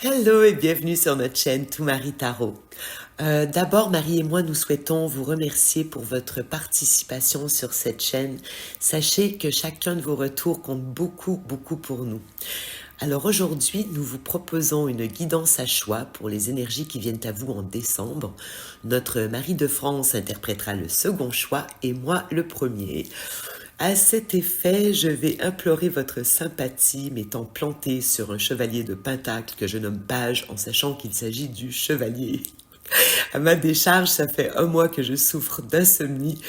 Hello et bienvenue sur notre chaîne Tout Marie Tarot. D'abord, Marie et moi, nous souhaitons vous remercier pour votre participation sur cette chaîne. Sachez que chacun de vos retours compte beaucoup, beaucoup pour nous. Alors aujourd'hui, nous vous proposons une guidance à choix pour les énergies qui viennent à vous en décembre. Notre Marie de France interprétera le second choix et moi le premier. À cet effet, je vais implorer votre sympathie, m'étant plantée sur un chevalier de pentacle que je nomme Page, en sachant qu'il s'agit du chevalier. À ma décharge, ça fait un mois que je souffre d'insomnie,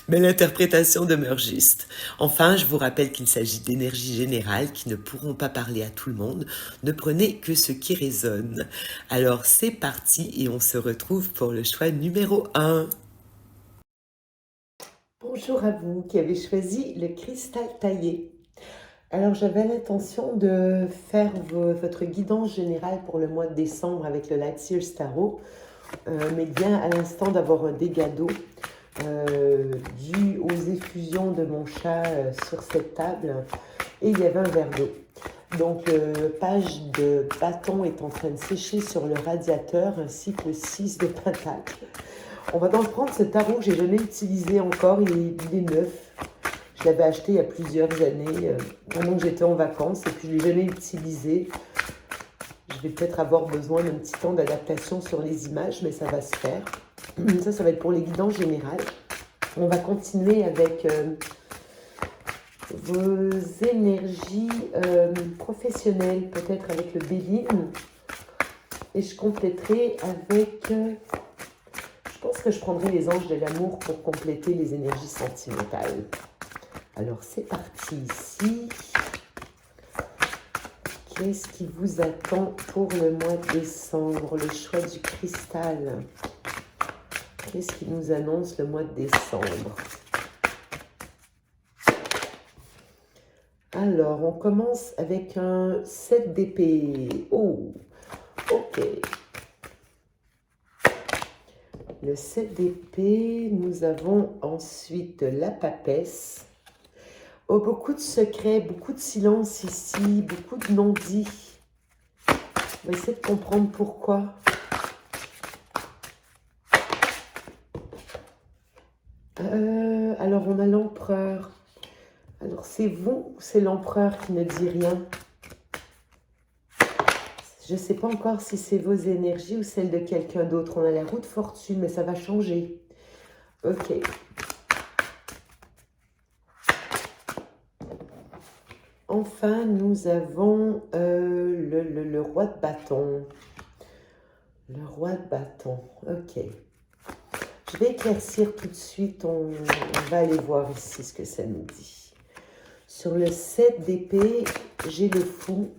mais l'interprétation demeure juste. Enfin, je vous rappelle qu'il s'agit d'énergies générales qui ne pourront pas parler à tout le monde. Ne prenez que ce qui résonne. Alors c'est parti et on se retrouve pour le choix numéro 1. Bonjour à vous qui avez choisi le cristal taillé. Alors j'avais l'intention de faire votre guidance générale pour le mois de décembre avec le Light Seers Tarot, mais bien à l'instant d'avoir un dégât d'eau dû aux effusions de mon chat sur cette table, et il y avait un verre d'eau. Donc Page de bâton est en train de sécher sur le radiateur ainsi que le 6 de pentacle. On va donc prendre ce tarot que j'ai jamais utilisé encore, il est neuf. Je l'avais acheté il y a plusieurs années, pendant que j'étais en vacances, et puis je ne l'ai jamais utilisé. Je vais peut-être avoir besoin d'un petit temps d'adaptation sur les images, mais ça va se faire. Ça va être pour les guidances générales. On va continuer avec vos énergies professionnelles, peut-être avec le Béline. Et je compléterai avec... je pense que je prendrai les anges de l'amour pour compléter les énergies sentimentales. Alors c'est parti ici. Qu'est-ce qui vous attend pour le mois de décembre? Le choix du cristal. Qu'est-ce qui nous annonce le mois de décembre? Alors, on commence avec un 7 d'épée. Oh, ok. Le 7 d'épée, nous avons ensuite la papesse. Oh, beaucoup de secrets, beaucoup de silence ici, beaucoup de non-dits. On va essayer de comprendre pourquoi. Alors, on a l'empereur. Alors, c'est vous ou c'est l'empereur qui ne dit rien? Je ne sais pas encore si c'est vos énergies ou celles de quelqu'un d'autre. On a la roue de fortune, mais ça va changer. Ok. Enfin, nous avons le roi de bâton. Le roi de bâton, ok. Je vais éclaircir tout de suite, on va aller voir ici ce que ça nous dit. Sur le 7 d'épée, j'ai le fou.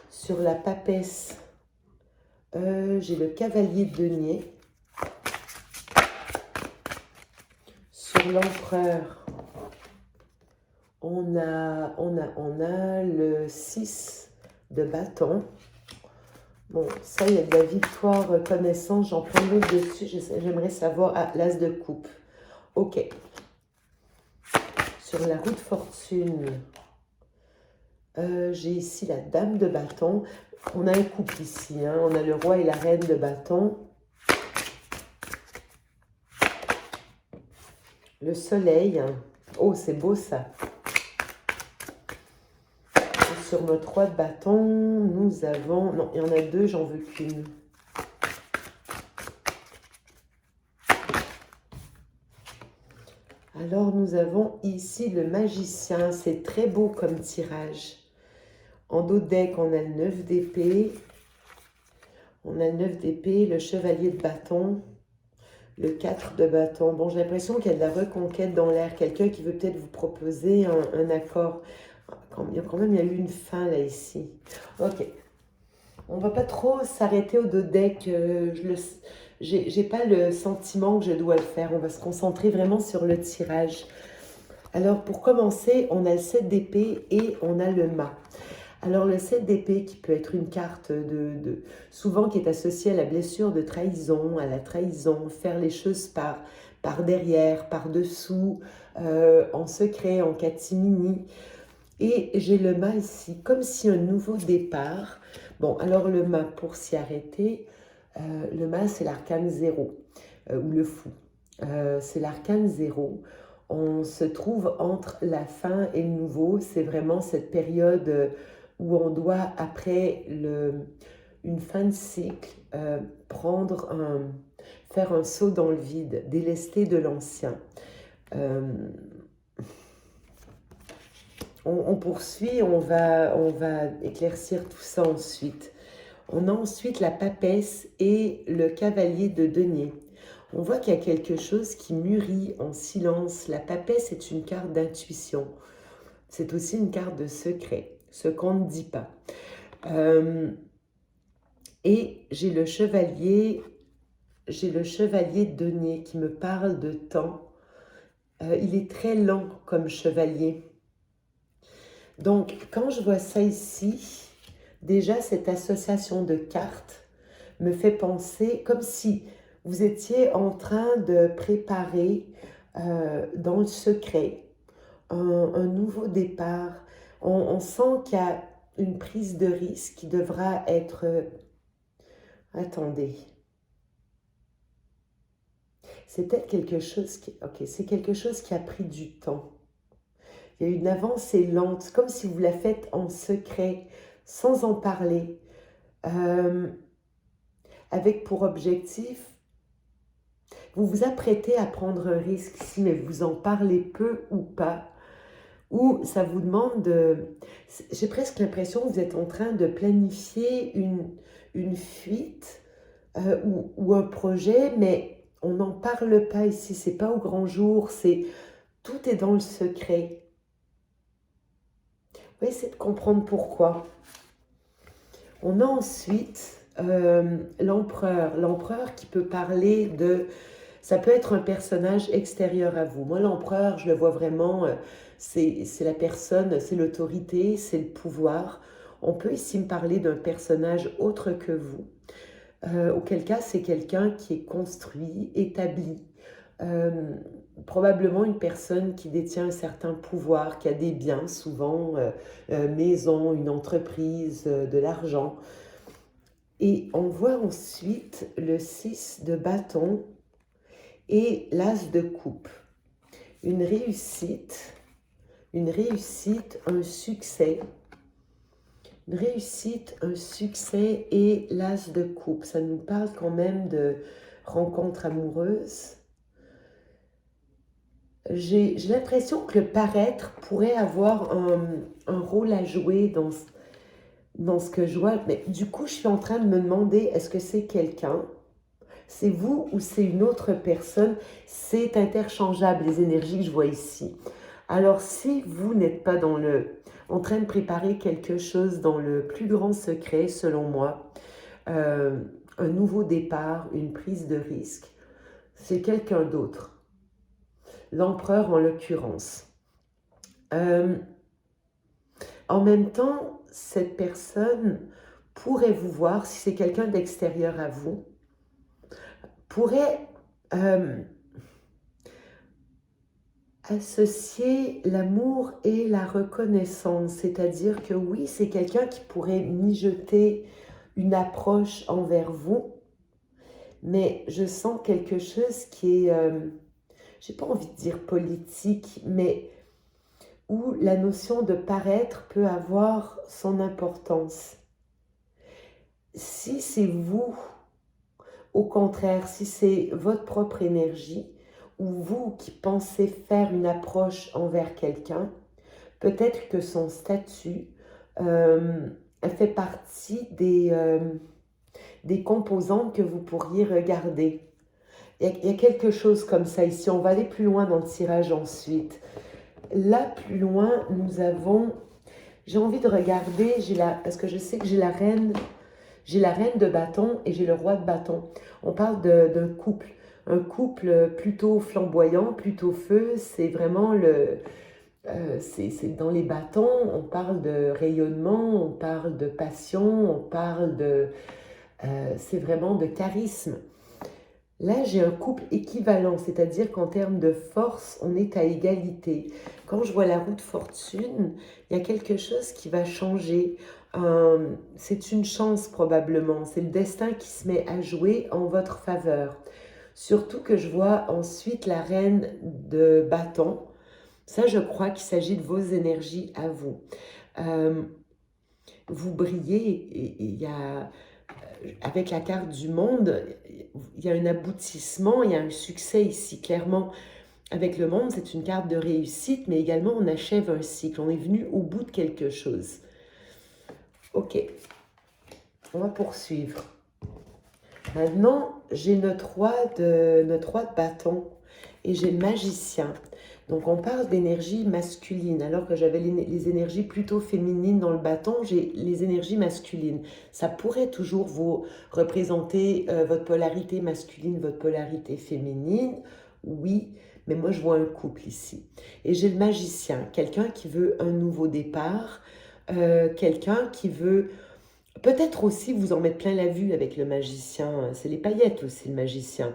Sur la papesse, j'ai le cavalier de denier. Sur l'empereur, on a le 6 de bâton. Bon, ça, il y a de la victoire, connaissance, j'en prends l'autre dessus. J'aimerais savoir, l'as de coupe. Ok. Sur la roue de fortune, j'ai ici la dame de bâton. On a un couple ici, hein. On a le roi et la reine de bâton. Le soleil. Oh, c'est beau ça. Et sur notre roi de bâton, nous avons... Non, il y en a deux, j'en veux qu'une. Alors, nous avons ici le magicien. C'est très beau comme tirage. En dos de deck, on a le 9 d'épée. On a le 9 d'épée, le chevalier de bâton, le 4 de bâton. Bon, j'ai l'impression qu'il y a de la reconquête dans l'air. Quelqu'un qui veut peut-être vous proposer un accord. Quand même, il y a eu une fin là, ici. Ok. On ne va pas trop s'arrêter au dos de deck. J'ai pas le sentiment que je dois le faire. On va se concentrer vraiment sur le tirage. Alors, pour commencer, on a le 7 d'épée et on a le mât. Alors, le 7 d'épée qui peut être une carte souvent qui est associée à la blessure de trahison, à la trahison, faire les choses par derrière, par dessous, en secret, en catimini. Et j'ai le mât ici, comme si un nouveau départ. Bon, alors le mât, pour s'y arrêter, le mât, c'est l'arcane 0, ou le fou. C'est l'arcane 0. On se trouve entre la fin et le nouveau. C'est vraiment cette période où on doit, après une fin de cycle, faire un saut dans le vide, délester de l'ancien. On poursuit, on va éclaircir tout ça ensuite. On a ensuite la papesse et le cavalier de denier. On voit qu'il y a quelque chose qui mûrit en silence. La papesse est une carte d'intuition. C'est aussi une carte de secret, ce qu'on ne dit pas. Et j'ai le chevalier de denier qui me parle de temps. Il est très lent comme chevalier. Donc, quand je vois ça ici, déjà cette association de cartes me fait penser comme si vous étiez en train de préparer dans le secret un nouveau départ. On sent qu'il y a une prise de risque qui devra être... attendez. C'est peut-être quelque chose qui... Ok, c'est quelque chose qui a pris du temps. Il y a une avancée lente, comme si vous la faites en secret, sans en parler, avec pour objectif, vous vous apprêtez à prendre un risque ici, mais vous en parlez peu ou pas, ou ça vous demande de... J'ai presque l'impression que vous êtes en train de planifier une fuite ou un projet, mais on n'en parle pas ici, c'est pas au grand jour, tout est dans le secret. On va essayer de comprendre pourquoi. On a ensuite l'empereur qui peut parler de... Ça peut être un personnage extérieur à vous. Moi, l'empereur, je le vois vraiment, c'est la personne, c'est l'autorité, c'est le pouvoir. On peut ici me parler d'un personnage autre que vous. Auquel cas, c'est quelqu'un qui est construit, établi. Probablement une personne qui détient un certain pouvoir, qui a des biens, souvent maison, une entreprise, de l'argent. Et on voit ensuite le 6 de bâton et l'as de coupe. Une réussite, un succès. Une réussite, un succès et l'as de coupe. Ça nous parle quand même de rencontres amoureuses. J'ai l'impression que le paraître pourrait avoir un rôle à jouer dans ce que je vois. Mais du coup, je suis en train de me demander, est-ce que c'est quelqu'un? C'est vous ou c'est une autre personne? C'est interchangeable, les énergies que je vois ici. Alors, si vous n'êtes pas en train de préparer quelque chose dans le plus grand secret, selon moi, un nouveau départ, une prise de risque, c'est quelqu'un d'autre. L'empereur en l'occurrence. En même temps, cette personne pourrait vous voir, si c'est quelqu'un d'extérieur à vous, pourrait associer l'amour et la reconnaissance. C'est-à-dire que oui, c'est quelqu'un qui pourrait mijoter une approche envers vous, mais je sens quelque chose qui est, j'ai pas envie de dire politique, mais où la notion de paraître peut avoir son importance. Si c'est vous, au contraire, si c'est votre propre énergie, ou vous qui pensez faire une approche envers quelqu'un, peut-être que son statut fait partie des composantes que vous pourriez regarder. Il y a quelque chose comme ça ici. On va aller plus loin dans le tirage ensuite. Là, plus loin, nous avons... J'ai envie de regarder, parce que je sais que j'ai la reine de bâton et j'ai le roi de bâton. On parle d'un couple. Un couple plutôt flamboyant, plutôt feu. C'est vraiment c'est dans les bâtons. On parle de rayonnement, on parle de passion, on parle de... c'est vraiment de charisme. Là, j'ai un couple équivalent, c'est-à-dire qu'en termes de force, on est à égalité. Quand je vois la roue de fortune, il y a quelque chose qui va changer. C'est une chance probablement, c'est le destin qui se met à jouer en votre faveur. Surtout que je vois ensuite la reine de bâton. Ça, je crois qu'il s'agit de vos énergies à vous. Euh, vous brillez et il y a avec la carte du monde, il y a un aboutissement, il y a un succès ici, clairement. Avec le monde, c'est une carte de réussite, mais également on achève un cycle, on est venu au bout de quelque chose. Ok, on va poursuivre. Maintenant, j'ai notre roi de bâton et j'ai le magicien. Donc on parle d'énergie masculine, alors que j'avais les énergies plutôt féminines dans le bâton, j'ai les énergies masculines. Ça pourrait toujours vous représenter votre polarité masculine, votre polarité féminine, oui, mais moi je vois un couple ici. Et j'ai le magicien, quelqu'un qui veut un nouveau départ, quelqu'un qui veut peut-être aussi vous en mettre plein la vue avec le magicien, c'est les paillettes aussi le magicien.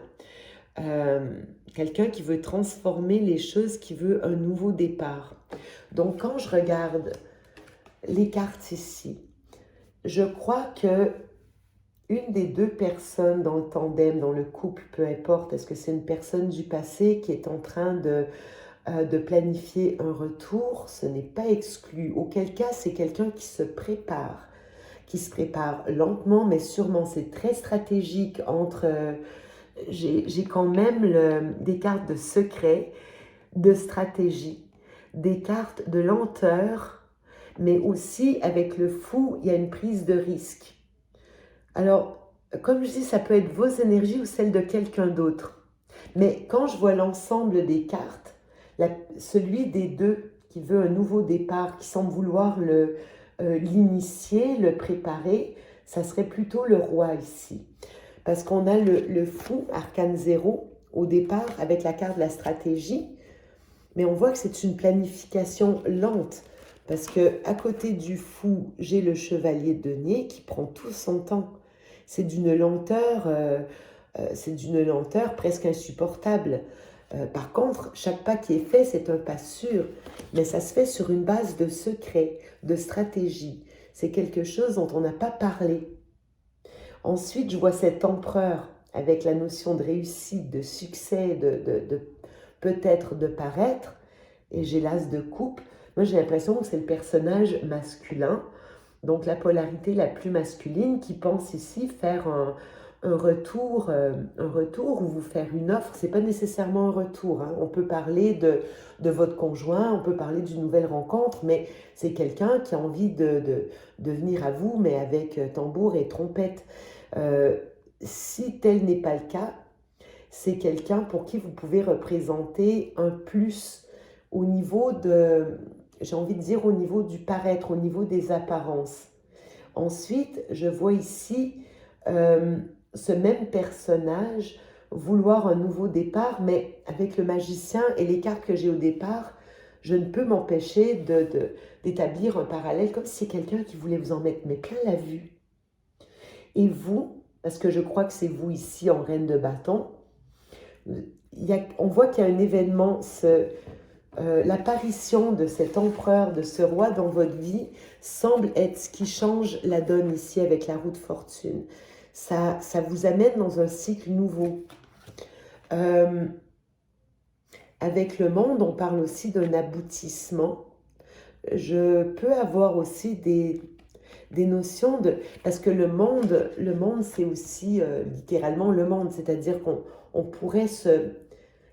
Euh, Quelqu'un qui veut transformer les choses, qui veut un nouveau départ. Donc quand je regarde les cartes ici, je crois que une des deux personnes dans le tandem, dans le couple, peu importe, est-ce que c'est une personne du passé qui est en train de planifier un retour, ce n'est pas exclu. Auquel cas, c'est quelqu'un qui se prépare lentement, mais sûrement. C'est très stratégique entre... j'ai quand même des cartes de secret, de stratégie, des cartes de lenteur, mais aussi avec le fou, il y a une prise de risque. Alors, comme je dis, ça peut être vos énergies ou celles de quelqu'un d'autre. Mais quand je vois l'ensemble des cartes, celui des deux qui veut un nouveau départ, qui semble vouloir l'initier, le préparer, ça serait plutôt le roi ici. Parce qu'on a le fou, arcane 0, au départ, avec la carte de la stratégie, mais on voit que c'est une planification lente. Parce que à côté du fou, j'ai le chevalier de denier qui prend tout son temps. C'est d'une lenteur presque insupportable. Par contre, chaque pas qui est fait, c'est un pas sûr, mais ça se fait sur une base de secret, de stratégie. C'est quelque chose dont on n'a pas parlé. Ensuite, je vois cet empereur avec la notion de réussite, de succès, de peut-être de paraître, et j'ai l'as de coupe. Moi, j'ai l'impression que c'est le personnage masculin, donc la polarité la plus masculine, qui pense ici faire un retour ou vous faire une offre. C'est pas nécessairement un retour, hein. On peut parler de votre conjoint, on peut parler d'une nouvelle rencontre, mais c'est quelqu'un qui a envie de venir à vous, mais avec tambour et trompette. Euh, si tel n'est pas le cas, c'est quelqu'un pour qui vous pouvez représenter un plus au niveau de, j'ai envie de dire, au niveau du paraître, au niveau des apparences. Ensuite, je vois ici euh, ce même personnage vouloir un nouveau départ, mais avec le magicien et les cartes que j'ai au départ, je ne peux m'empêcher d'établir un parallèle, comme si c'est quelqu'un qui voulait vous en mettre mais plein la vue. Et vous, parce que je crois que c'est vous ici en reine de bâton, on voit qu'il y a un événement, l'apparition de cet empereur, de ce roi dans votre vie, semble être ce qui change la donne ici avec la roue de fortune. Ça vous amène dans un cycle nouveau. Avec le monde, on parle aussi d'un aboutissement. Je peux avoir aussi des notions de... Parce que le monde c'est aussi littéralement le monde, c'est-à-dire qu'on pourrait se...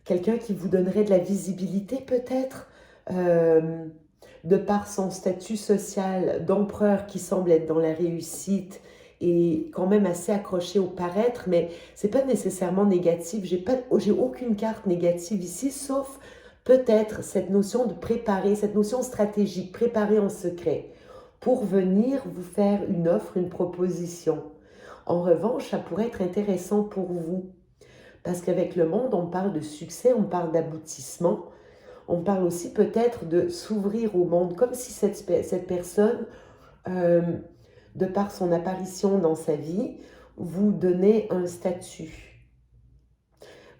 Quelqu'un qui vous donnerait de la visibilité peut-être, de par son statut social d'empereur qui semble être dans la réussite et quand même assez accroché au paraître, mais c'est pas nécessairement négatif. J'ai aucune carte négative ici, sauf peut-être cette notion de préparer, cette notion stratégique, préparer en secret, pour venir vous faire une offre, une proposition. En revanche, ça pourrait être intéressant pour vous. Parce qu'avec le monde, on parle de succès, on parle d'aboutissement, on parle aussi peut-être de s'ouvrir au monde, comme si cette personne, euh, de par son apparition dans sa vie, vous donnait un statut.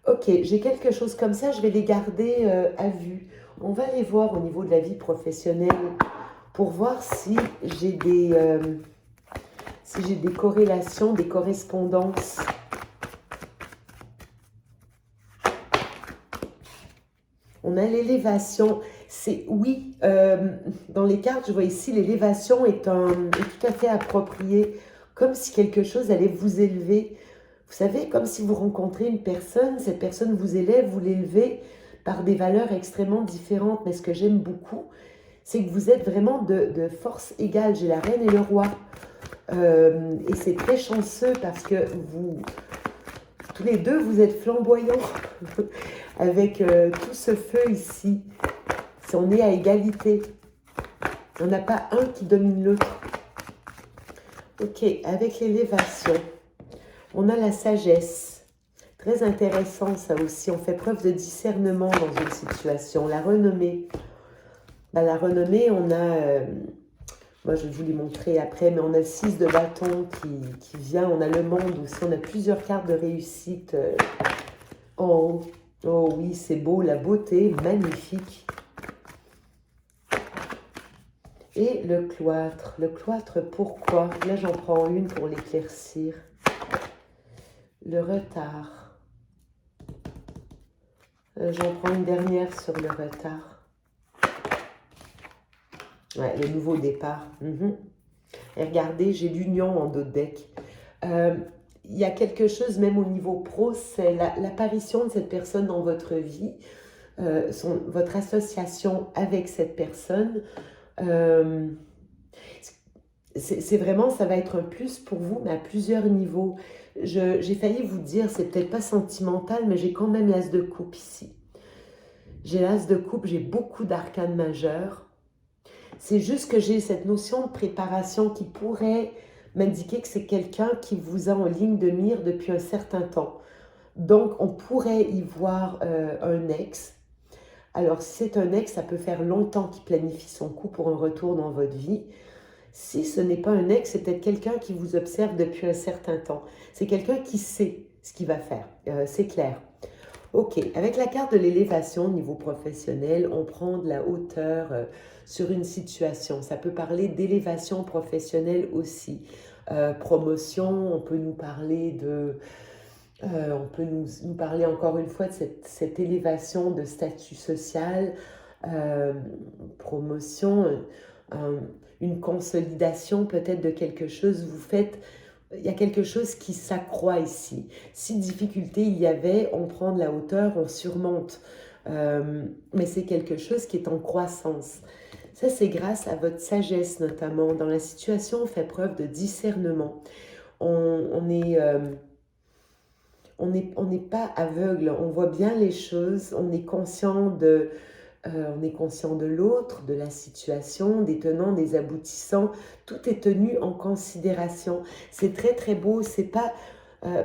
Ok, j'ai quelque chose comme ça, je vais les garder à vue. On va les voir au niveau de la vie professionnelle pour voir si j'ai des corrélations, des correspondances. On a l'élévation. C'est oui, dans les cartes, je vois ici l'élévation est tout à fait approprié, comme si quelque chose allait vous élever. Vous savez, comme si vous rencontrez une personne, cette personne vous élève, vous l'élevez par des valeurs extrêmement différentes. Mais ce que j'aime beaucoup, c'est que vous êtes vraiment de force égale. J'ai la reine et le roi. Et c'est très chanceux parce que tous les deux, vous êtes flamboyants avec tout ce feu ici. Si on est à égalité, on n'a pas un qui domine l'autre. Ok, avec l'élévation, on a la sagesse. Très intéressant ça aussi, on fait preuve de discernement dans une situation. La renommée. Ben, la renommée, on a... moi, je vais vous les montrer après, mais on a le 6 de bâton qui vient. On a le monde aussi. On a plusieurs cartes de réussite en haut. Oh oui, c'est beau. La beauté, magnifique. Et le cloître. Le cloître, pourquoi? Là, j'en prends une pour l'éclaircir. Le retard. J'en prends une dernière sur le retard. Ouais, le nouveau départ. Et regardez, j'ai l'union en dos de deck. Il y a quelque chose, même au niveau pro, c'est l'apparition de cette personne dans votre vie, votre association avec cette personne. C'est vraiment, ça va être un plus pour vous, mais à plusieurs niveaux. J'ai failli vous dire, c'est peut-être pas sentimental, mais j'ai quand même l'as de coupe ici. J'ai l'as de coupe, j'ai beaucoup d'arcanes majeures. C'est juste que j'ai cette notion de préparation qui pourrait m'indiquer que c'est quelqu'un qui vous a en ligne de mire depuis un certain temps. Donc, on pourrait y voir un ex. Alors, si c'est un ex, ça peut faire longtemps qu'il planifie son coup pour un retour dans votre vie. Si ce n'est pas un ex, c'est peut-être quelqu'un qui vous observe depuis un certain temps. C'est quelqu'un qui sait ce qu'il va faire, c'est clair. Ok, avec la carte de l'élévation au niveau professionnel, on prend de la hauteur sur une situation. Ça peut parler d'élévation professionnelle aussi. Promotion, on peut nous parler nous parler encore une fois de cette élévation de statut social, promotion, une consolidation peut-être de quelque chose. Il y a quelque chose qui s'accroît ici. Si difficulté il y avait, on prend de la hauteur, on surmonte. Mais c'est quelque chose qui est en croissance. Ça, c'est grâce à votre sagesse notamment. Dans la situation, on fait preuve de discernement. On n'est pas aveugle, on voit bien les choses, on est conscient de l'autre, de la situation, des tenants, des aboutissants. Tout est tenu en considération. C'est très très beau. C'est pas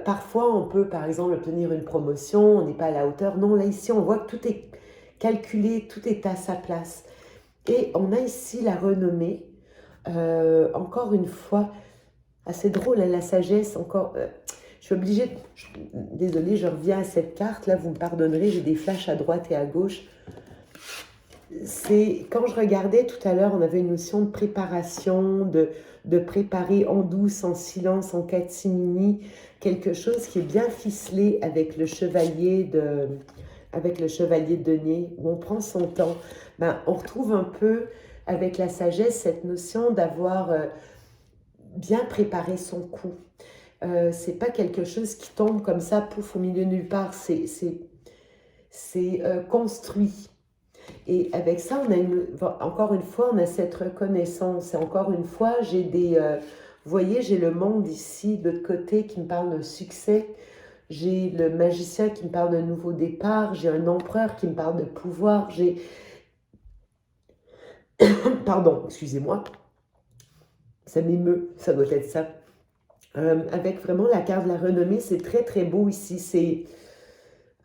parfois on peut par exemple obtenir une promotion, on n'est pas à la hauteur. Non, là ici on voit que tout est calculé, tout est à sa place. Et on a ici la renommée. Encore une fois, assez drôle, hein, la sagesse. Encore, je suis obligée. Désolée, je reviens à cette carte. Là, vous me pardonnerez, j'ai des flashs à droite et à gauche. Quand je regardais tout à l'heure, on avait une notion de préparation, de préparer en douce, en silence, en catimini, quelque chose qui est bien ficelé avec le chevalier de denier, où on prend son temps. Ben, on retrouve un peu avec la sagesse cette notion d'avoir bien préparé son coup. C'est pas quelque chose qui tombe comme ça, pouf, au milieu de nulle part. C'est construit. Et avec ça, encore une fois, on a cette reconnaissance. Et encore une fois, vous voyez, j'ai le monde ici, de l'autre côté, qui me parle d'un succès. J'ai le magicien qui me parle d'un nouveau départ. J'ai un empereur qui me parle de pouvoir. Pardon, excusez-moi. Ça m'émeut, ça doit être ça. Avec vraiment la carte de la renommée, c'est très très beau ici. C'est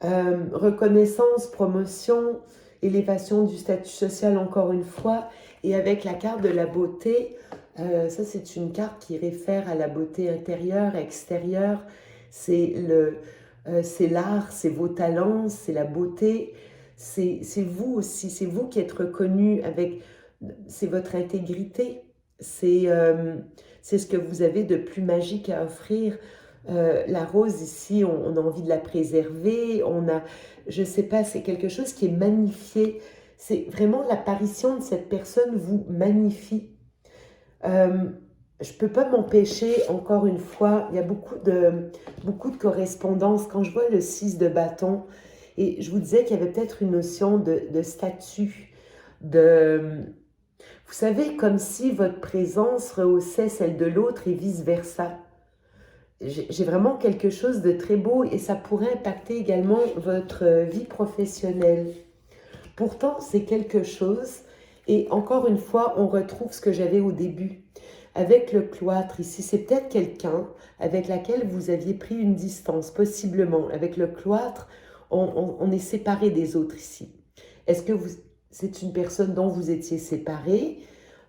reconnaissance, promotion, élévation du statut social encore une fois. Et avec la carte de la beauté, ça c'est une carte qui réfère à la beauté intérieure, extérieure. C'est c'est l'art, c'est vos talents, c'est la beauté, c'est vous aussi, c'est vous qui êtes reconnu avec, c'est votre intégrité, c'est ce que vous avez de plus magique à offrir. La rose ici, on a envie de la préserver, on a, je sais pas, c'est quelque chose qui est magnifié. C'est vraiment l'apparition de cette personne vous magnifie. Je ne peux pas m'empêcher, encore une fois, il y a beaucoup de correspondances. Quand je vois le 6 de bâton, et je vous disais qu'il y avait peut-être une notion de statut, de, vous savez, comme si votre présence rehaussait celle de l'autre et vice-versa. J'ai vraiment quelque chose de très beau et ça pourrait impacter également votre vie professionnelle. Pourtant, c'est quelque chose, et encore une fois, on retrouve ce que j'avais au début. Avec le cloître ici, c'est peut-être quelqu'un avec laquelle vous aviez pris une distance, possiblement. Avec le cloître, on est séparé des autres ici. Est-ce que c'est une personne dont vous étiez séparé?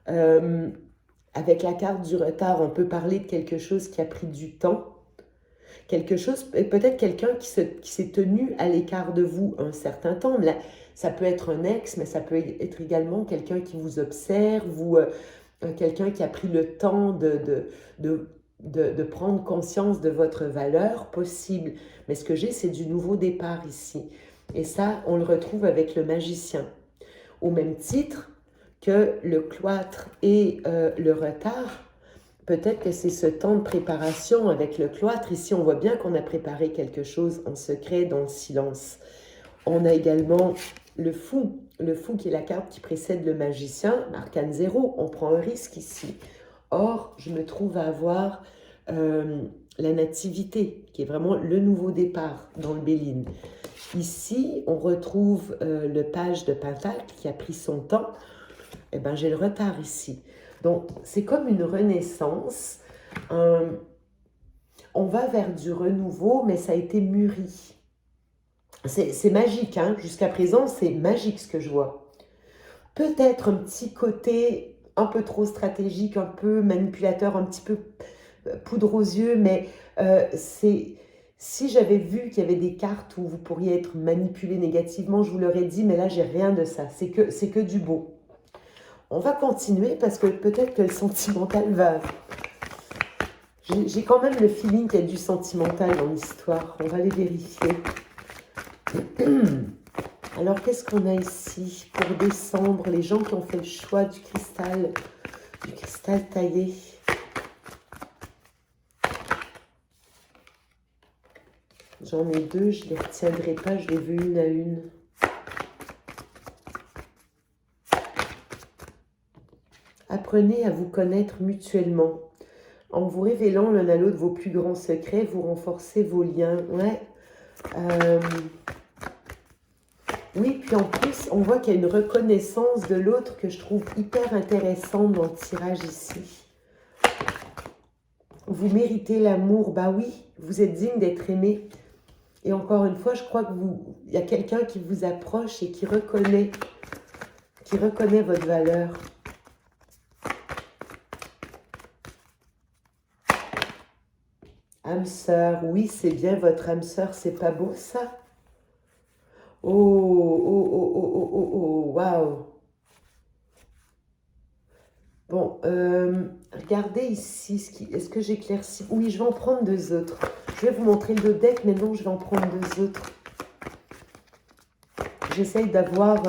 Avec la carte du retard, on peut parler de quelque chose qui a pris du temps. Quelque chose, peut-être quelqu'un qui s'est tenu à l'écart de vous un certain temps. Là, ça peut être un ex, mais ça peut être également quelqu'un qui vous observe ou quelqu'un qui a pris le temps de prendre conscience de votre valeur possible. Mais ce que j'ai, c'est du nouveau départ ici. Et ça, on le retrouve avec le magicien. Au même titre que le cloître et le retard, peut-être que c'est ce temps de préparation avec le cloître. Ici, on voit bien qu'on a préparé quelque chose en secret, dans le silence. On a également le fou qui est la carte qui précède le magicien, l'arcane 0. On prend un risque ici. Or, je me trouve à avoir la nativité, qui est vraiment le nouveau départ dans le Béline. Ici, on retrouve le page de Pentacle qui a pris son temps. Eh bien, j'ai le retard ici. Donc, c'est comme une renaissance. On va vers du renouveau, mais ça a été mûri. C'est magique, hein? Jusqu'à présent, c'est magique ce que je vois. Peut-être un petit côté un peu trop stratégique, un peu manipulateur, un petit peu poudre aux yeux, mais si j'avais vu qu'il y avait des cartes où vous pourriez être manipulé négativement, je vous l'aurais dit, mais là, j'ai rien de ça. C'est que du beau. On va continuer parce que peut-être que le sentimental va... J'ai quand même le feeling qu'il y a du sentimental dans l'histoire. On va aller vérifier. Alors, qu'est-ce qu'on a ici pour décembre? Les gens qui ont fait le choix du cristal taillé. J'en ai deux, je ne les retiendrai pas, je les veux une à une. Apprenez à vous connaître mutuellement. En vous révélant l'un à l'autre vos plus grands secrets, vous renforcez vos liens. Ouais. Oui, puis en plus, on voit qu'il y a une reconnaissance de l'autre que je trouve hyper intéressante dans le tirage ici. Vous méritez l'amour. Bah oui, vous êtes digne d'être aimé. Et encore une fois, je crois que il y a quelqu'un qui vous approche et qui reconnaît votre valeur. Âme sœur, oui, c'est bien votre âme sœur, c'est pas beau ça? Oh, oh, oh, oh, oh, oh, oh, waouh! Bon, regardez ici, est-ce que j'éclaircis? Oui, je vais en prendre deux autres. Je vais vous montrer le deck, mais non, je vais en prendre deux autres. J'essaye d'avoir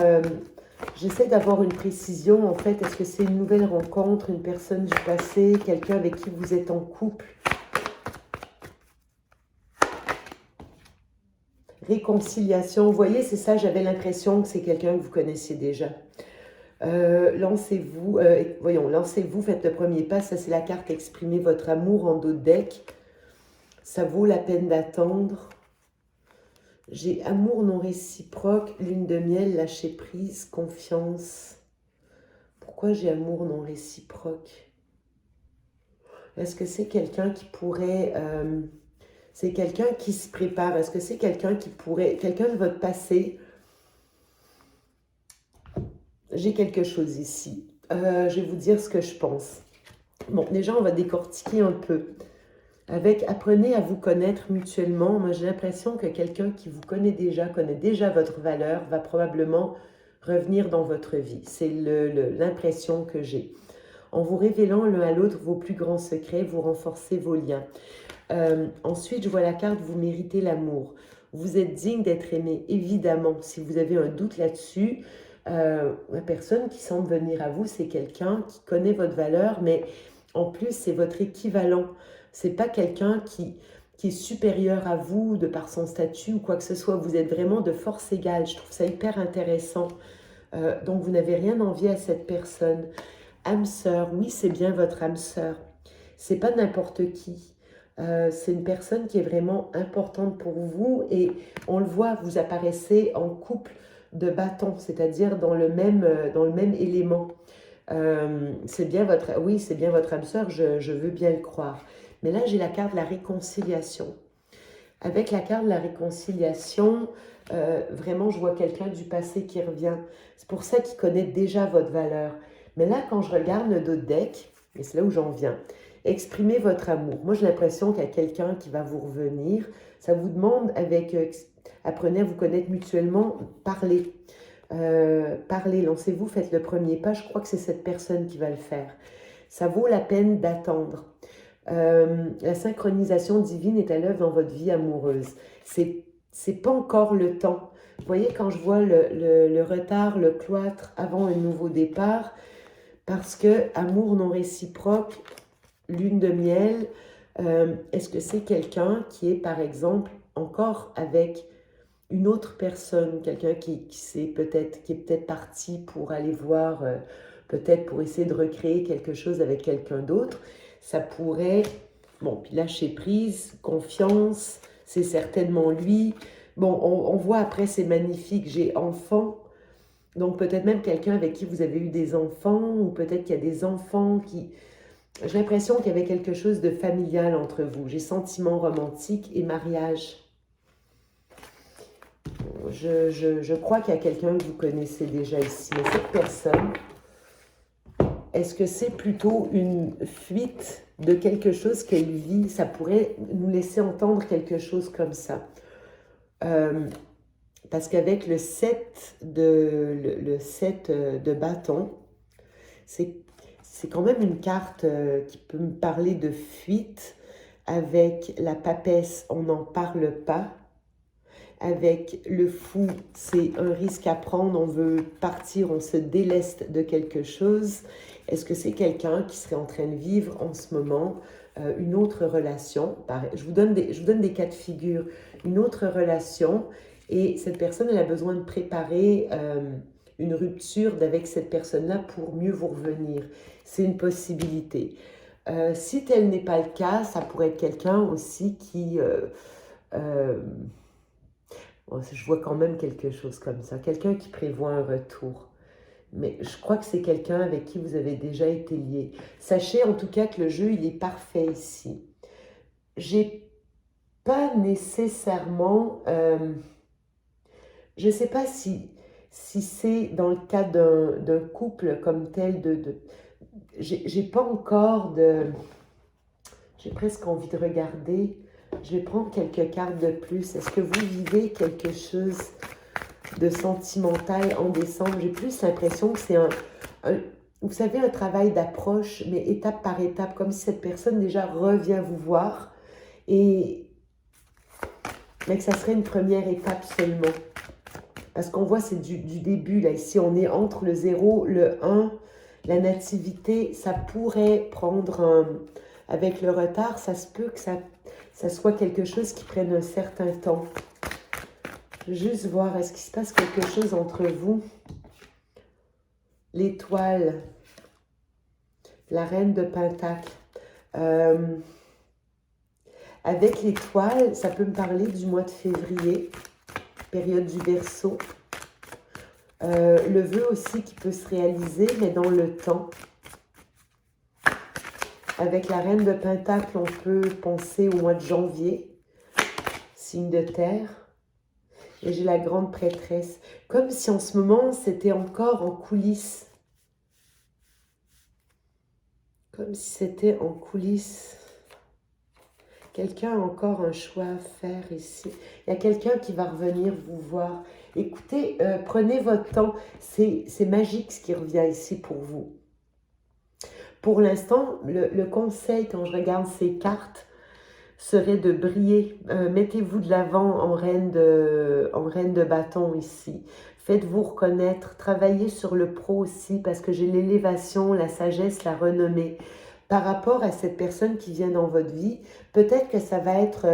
une précision, en fait. Est-ce que c'est une nouvelle rencontre, une personne du passé, quelqu'un avec qui vous êtes en couple? Réconciliation, vous voyez, c'est ça, j'avais l'impression que c'est quelqu'un que vous connaissiez déjà. Lancez-vous, lancez-vous, faites le premier pas. Ça, c'est la carte exprimer votre amour en dos de deck. Ça vaut la peine d'attendre. J'ai amour non réciproque, lune de miel, lâcher prise, confiance. Pourquoi j'ai amour non réciproque? Est-ce que c'est quelqu'un qui pourrait... c'est quelqu'un qui se prépare. Est-ce que c'est quelqu'un qui pourrait... Quelqu'un de votre passé? J'ai quelque chose ici. Je vais vous dire ce que je pense. Bon, déjà, on va décortiquer un peu. Apprenez à vous connaître mutuellement. Moi, j'ai l'impression que quelqu'un qui vous connaît déjà votre valeur, va probablement revenir dans votre vie. C'est l'impression que j'ai. En vous révélant l'un à l'autre vos plus grands secrets, vous renforcez vos liens. Ensuite, je vois la carte, vous méritez l'amour. Vous êtes digne d'être aimé, évidemment. Si vous avez un doute là-dessus, la personne qui semble venir à vous, c'est quelqu'un qui connaît votre valeur, mais en plus, c'est votre équivalent. C'est pas quelqu'un qui est supérieur à vous de par son statut ou quoi que ce soit. Vous êtes vraiment de force égale. Je trouve ça hyper intéressant. Donc, vous n'avez rien envié à cette personne. Âme sœur, oui, c'est bien votre âme sœur. C'est pas n'importe qui. C'est une personne qui est vraiment importante pour vous et on le voit, vous apparaissez en couple de bâtons, c'est-à-dire dans le même élément. C'est bien votre âme sœur, je veux bien le croire. Mais là, j'ai la carte de la réconciliation. Avec la carte de la réconciliation, vraiment, je vois quelqu'un du passé qui revient. C'est pour ça qu'il connaît déjà votre valeur. Mais là, quand je regarde le dos de deck, et c'est là où j'en viens, exprimez votre amour. Moi, j'ai l'impression qu'il y a quelqu'un qui va vous revenir. Ça vous demande, apprenez à vous connaître mutuellement, parlez. Parlez, lancez-vous, faites le premier pas. Je crois que c'est cette personne qui va le faire. Ça vaut la peine d'attendre. La synchronisation divine est à l'œuvre dans votre vie amoureuse. C'est pas encore le temps. Vous voyez, quand je vois le retard, le cloître avant un nouveau départ, parce que amour non réciproque, lune de miel, est-ce que c'est quelqu'un qui est, par exemple, encore avec une autre personne, quelqu'un qui est peut-être parti pour aller voir, peut-être pour essayer de recréer quelque chose avec quelqu'un d'autre, ça pourrait, bon, puis lâcher prise, confiance, c'est certainement lui. Bon, on voit après, c'est magnifique, j'ai enfant, donc peut-être même quelqu'un avec qui vous avez eu des enfants, ou peut-être qu'il y a des enfants qui... J'ai l'impression qu'il y avait quelque chose de familial entre vous. J'ai sentiment romantique et mariage. Je crois qu'il y a quelqu'un que vous connaissez déjà ici. Mais cette personne, est-ce que c'est plutôt une fuite de quelque chose qu'elle vit? Ça pourrait nous laisser entendre quelque chose comme ça. Parce qu'avec le 7 de bâton, c'est quand même une carte qui peut me parler de fuite. Avec la papesse, on n'en parle pas. Avec le fou, c'est un risque à prendre, on veut partir, on se déleste de quelque chose. Est-ce que c'est quelqu'un qui serait en train de vivre en ce moment une autre relation? Je vous donne des cas de figure. Une autre relation, et cette personne, elle a besoin de préparer une rupture avec cette personne-là pour mieux vous revenir. C'est une possibilité. Si tel n'est pas le cas, ça pourrait être quelqu'un aussi qui... je vois quand même quelque chose comme ça. Quelqu'un qui prévoit un retour. Mais je crois que c'est quelqu'un avec qui vous avez déjà été lié. Sachez en tout cas que le jeu, il est parfait ici. J'ai pas nécessairement... je ne sais pas si c'est dans le cas d'un couple comme tel j'ai pas encore de... J'ai presque envie de regarder. Je vais prendre quelques cartes de plus. Est-ce que vous vivez quelque chose de sentimental en décembre? J'ai plus l'impression que c'est vous savez, un travail d'approche, mais étape par étape, comme si cette personne déjà revient vous voir mais que ça serait une première étape seulement. Parce qu'on voit, c'est du début, là. Ici, on est entre le 0, le 1, la nativité. Ça pourrait prendre avec le retard, ça se peut que ça soit quelque chose qui prenne un certain temps. Je veux juste voir, est-ce qu'il se passe quelque chose entre vous? L'étoile, la reine de Pentacle. Avec l'étoile, ça peut me parler du mois de février, période du Verseau. Le vœu aussi qui peut se réaliser, mais dans le temps. Avec la reine de Pentacle, on peut penser au mois de janvier, signe de terre. Et j'ai la grande prêtresse. Comme si en ce moment, c'était encore en coulisses. Comme si c'était en coulisses. Quelqu'un a encore un choix à faire ici. Il y a quelqu'un qui va revenir vous voir. Écoutez, prenez votre temps. C'est magique ce qui revient ici pour vous. Pour l'instant, le conseil, quand je regarde ces cartes, serait de briller. Mettez-vous de l'avant en reine de bâton ici. Faites-vous reconnaître. Travaillez sur le pro aussi, parce que j'ai l'élévation, la sagesse, la renommée. Par rapport à cette personne qui vient dans votre vie, peut-être que ça va être,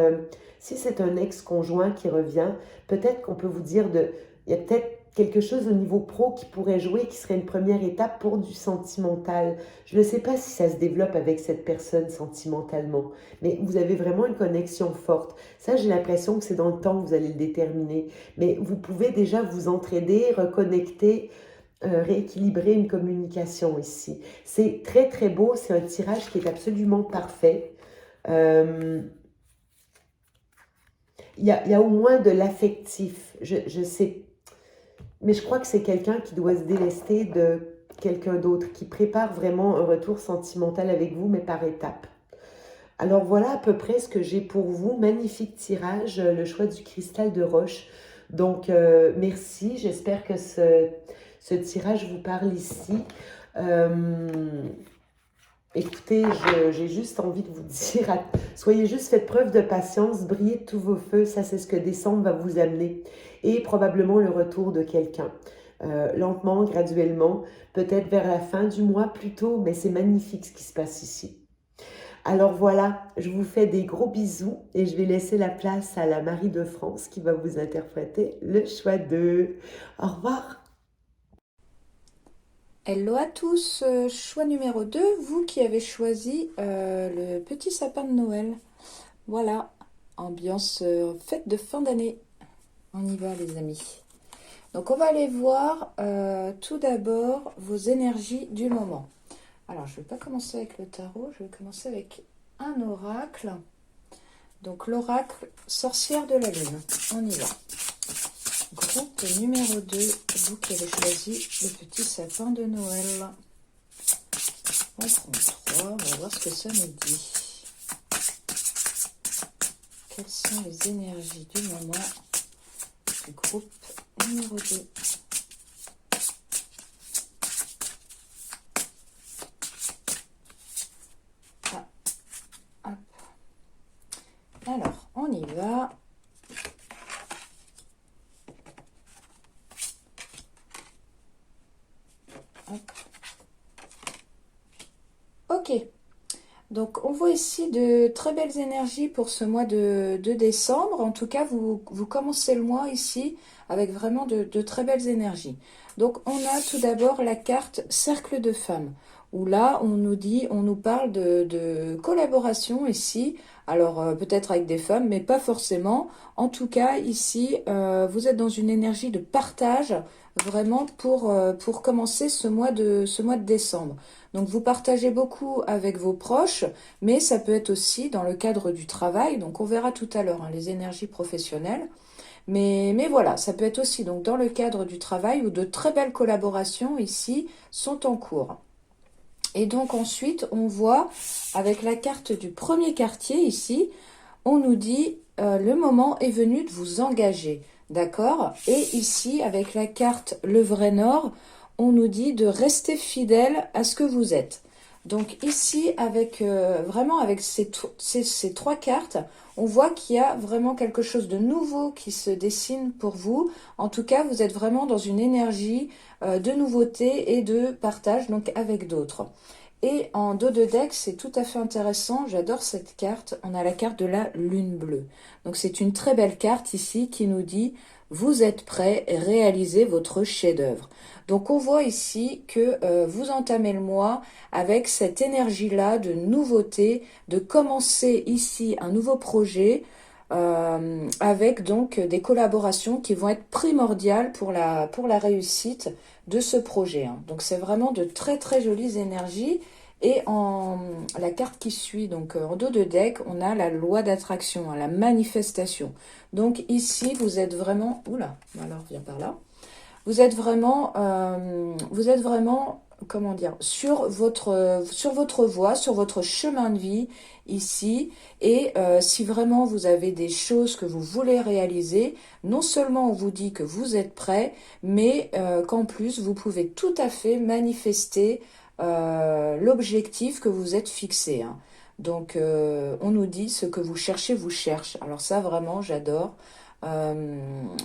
si c'est un ex-conjoint qui revient, peut-être qu'on peut vous dire il y a peut-être quelque chose au niveau pro qui pourrait jouer, qui serait une première étape pour du sentimental. Je ne sais pas si ça se développe avec cette personne sentimentalement, mais vous avez vraiment une connexion forte. Ça, j'ai l'impression que c'est dans le temps que vous allez le déterminer. Mais vous pouvez déjà vous entraider, reconnecter, rééquilibrer une communication ici. C'est très très beau, c'est un tirage qui est absolument parfait. Il y a au moins de l'affectif, je sais, mais je crois que c'est quelqu'un qui doit se délester de quelqu'un d'autre, qui prépare vraiment un retour sentimental avec vous, mais par étapes. Alors voilà à peu près ce que j'ai pour vous. Magnifique tirage, le choix du cristal de roche. Donc merci, j'espère que ce tirage vous parle ici. Écoutez, j'ai juste envie de vous dire, soyez juste, faites preuve de patience, brillez de tous vos feux, ça c'est ce que décembre va vous amener. Et probablement le retour de quelqu'un. Lentement, graduellement, peut-être vers la fin du mois plus tôt, mais c'est magnifique ce qui se passe ici. Alors voilà, je vous fais des gros bisous et je vais laisser la place à la Marie de France qui va vous interpréter le choix 2. Au revoir. Hello à tous, choix numéro 2, vous qui avez choisi le petit sapin de Noël. Voilà, ambiance fête de fin d'année. On y va les amis. Donc on va aller voir tout d'abord vos énergies du moment. Alors je ne vais pas commencer avec le tarot, je vais commencer avec un oracle. Donc l'oracle sorcière de la lune, on y va. Groupe numéro 2, vous qui avez choisi le petit sapin de Noël. On prend 3, on va voir ce que ça nous dit. Quelles sont les énergies du moment du groupe numéro 2? Ah, hop. Alors, on y va. Hop. Ok. Donc, on voit ici de très belles énergies pour ce mois de décembre. En tout cas, vous commencez le mois ici avec vraiment de très belles énergies. Donc, on a tout d'abord la carte Cercle de femmes, où là, on nous parle de collaboration ici. Alors, peut-être avec des femmes, mais pas forcément. En tout cas, ici, vous êtes dans une énergie de partage, vraiment pour commencer ce mois de décembre. Donc vous partagez beaucoup avec vos proches, mais ça peut être aussi dans le cadre du travail. Donc on verra tout à l'heure les énergies professionnelles. Mais voilà, ça peut être aussi donc dans le cadre du travail où de très belles collaborations ici sont en cours. Et donc ensuite, on voit avec la carte du premier quartier ici, on nous dit le moment est venu de vous engager. D'accord? Et ici, avec la carte le vrai nord, on nous dit de rester fidèle à ce que vous êtes. Donc ici, avec vraiment avec ces trois cartes, on voit qu'il y a vraiment quelque chose de nouveau qui se dessine pour vous. En tout cas, vous êtes vraiment dans une énergie de nouveauté et de partage donc avec d'autres. Et en dos de deck, c'est tout à fait intéressant. J'adore cette carte. On a la carte de la lune bleue. Donc c'est une très belle carte ici qui nous dit « Vous êtes prêts, réalisez votre chef-d'œuvre ». Donc on voit ici que vous entamez le mois avec cette énergie-là de nouveauté, de commencer ici un nouveau projet avec donc des collaborations qui vont être primordiales pour la réussite de ce projet. Donc c'est vraiment de très très jolies énergies. Et en la carte qui suit, donc en dos de deck, on a la loi d'attraction, la manifestation. Donc ici, vous êtes vraiment... Oula, alors viens par là. Vous êtes vraiment comment dire, sur votre voie, sur votre chemin de vie ici. Et si vraiment vous avez des choses que vous voulez réaliser, non seulement on vous dit que vous êtes prêt, mais qu'en plus vous pouvez tout à fait manifester l'objectif que vous êtes fixé, hein. Donc on nous dit ce que vous cherchez vous cherche. Alors ça vraiment j'adore.